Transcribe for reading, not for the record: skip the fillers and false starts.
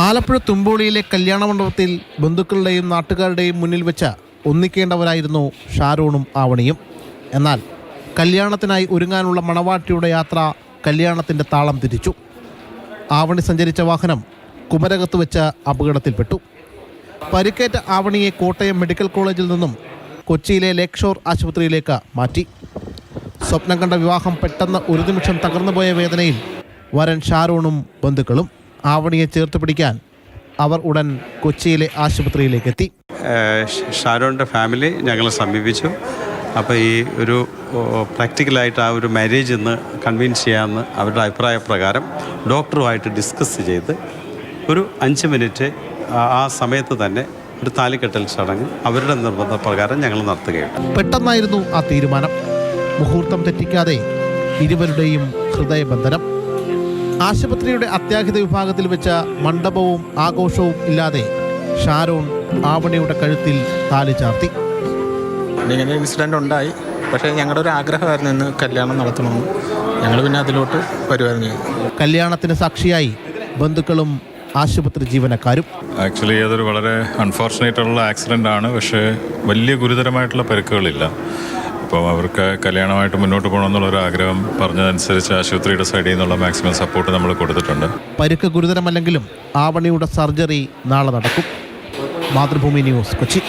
ആലപ്പുഴ തുമ്പോളിയിലെ കല്യാണ മണ്ഡപത്തിൽ ബന്ധുക്കളുടെയും നാട്ടുകാരുടെയും മുന്നിൽ വെച്ച് ഒന്നിക്കേണ്ടവരായിരുന്നു ഷാരോണും ആവണിയും. എന്നാൽ കല്യാണത്തിനായി ഒരുങ്ങാനുള്ള മണവാട്ടിയുടെ യാത്ര കല്യാണത്തിൻ്റെ താളം തിരിച്ചു. ആവണി സഞ്ചരിച്ച വാഹനം കുമരകത്ത് വെച്ച് അപകടത്തിൽപ്പെട്ടു. പരിക്കേറ്റ ആവണിയെ കോട്ടയം മെഡിക്കൽ കോളേജിൽ നിന്നും കൊച്ചിയിലെ ലേക്ക് ഷോർ ആശുപത്രിയിലേക്ക് മാറ്റി. സ്വപ്നം കണ്ട വിവാഹം പെട്ടെന്ന് ഒരു നിമിഷം തകർന്നുപോയ വേദനയിൽ വരൻ ഷാരോണും ബന്ധുക്കളും. ആവണിയെ ചേർത്ത് പിടിക്കാൻ അവർ ഉടൻ കൊച്ചിയിലെ ആശുപത്രിയിലേക്ക് എത്തി. ഷാരോണിൻ്റെ ഫാമിലി ഞങ്ങളെ സമീപിച്ചു. അപ്പോൾ ഈ ഒരു പ്രാക്ടിക്കലായിട്ട് ആ ഒരു മാരേജ് ഇന്ന് കൺവിൻസ് ചെയ്യാമെന്ന് അവരുടെ അഭിപ്രായ പ്രകാരം ഡോക്ടറുമായിട്ട് ഡിസ്കസ് ചെയ്ത് ഒരു 5 മിനിറ്റ് ആ സമയത്ത് തന്നെ ഒരു താലികെട്ടൽ ചടങ്ങ് അവരുടെ നിർബന്ധപ്രകാരം ഞങ്ങൾ നടത്തുകയുണ്ട്. പെട്ടെന്നായിരുന്നു ആ തീരുമാനം. മുഹൂർത്തം തെറ്റിക്കാതെ ഇരുവരുടെയും ഹൃദയബന്ധനം. ആശുപത്രിയുടെ അത്യാഹിത വിഭാഗത്തിൽ വെച്ച മണ്ഡപവും ആഘോഷവും ഇല്ലാതെ ഷാരോൺ ആവണിയുടെ കഴുത്തിൽ താലി ചാർത്തി. ഇങ്ങനെ ഇൻസിഡൻ്റ് ഉണ്ടായി. പക്ഷേ ഞങ്ങളുടെ ഒരു ആഗ്രഹമായിരുന്നു ഇന്ന് കല്യാണം നടത്തണമെന്ന്. ഞങ്ങൾ പിന്നെ അതിലോട്ട് വരുമായിരുന്നു. കല്യാണത്തിന് സാക്ഷിയായി ബന്ധുക്കളും ആശുപത്രി ജീവനക്കാരും. ആക്ച്വലി അതൊരു വളരെ അൺഫോർച്ചുനേറ്റ് ഉള്ള ആക്സിഡൻ്റ് ആണ്. പക്ഷേ വലിയ ഗുരുതരമായിട്ടുള്ള പരിക്കുകളില്ല. അപ്പോൾ അവർക്ക് കല്യാണമായിട്ട് മുന്നോട്ട് പോകണമെന്നുള്ളൊരു ആഗ്രഹം പറഞ്ഞതനുസരിച്ച് ആശുപത്രിയുടെ സൈഡിൽ നിന്നുള്ള മാക്സിമം സപ്പോർട്ട് നമ്മൾ കൊടുത്തിട്ടുണ്ട്. പരിക്ക് ഗുരുതരമല്ലെങ്കിലും ആവണിയുടെ സർജറി നാളെ നടക്കും. മാതൃഭൂമി ന്യൂസ്, കൊച്ചി.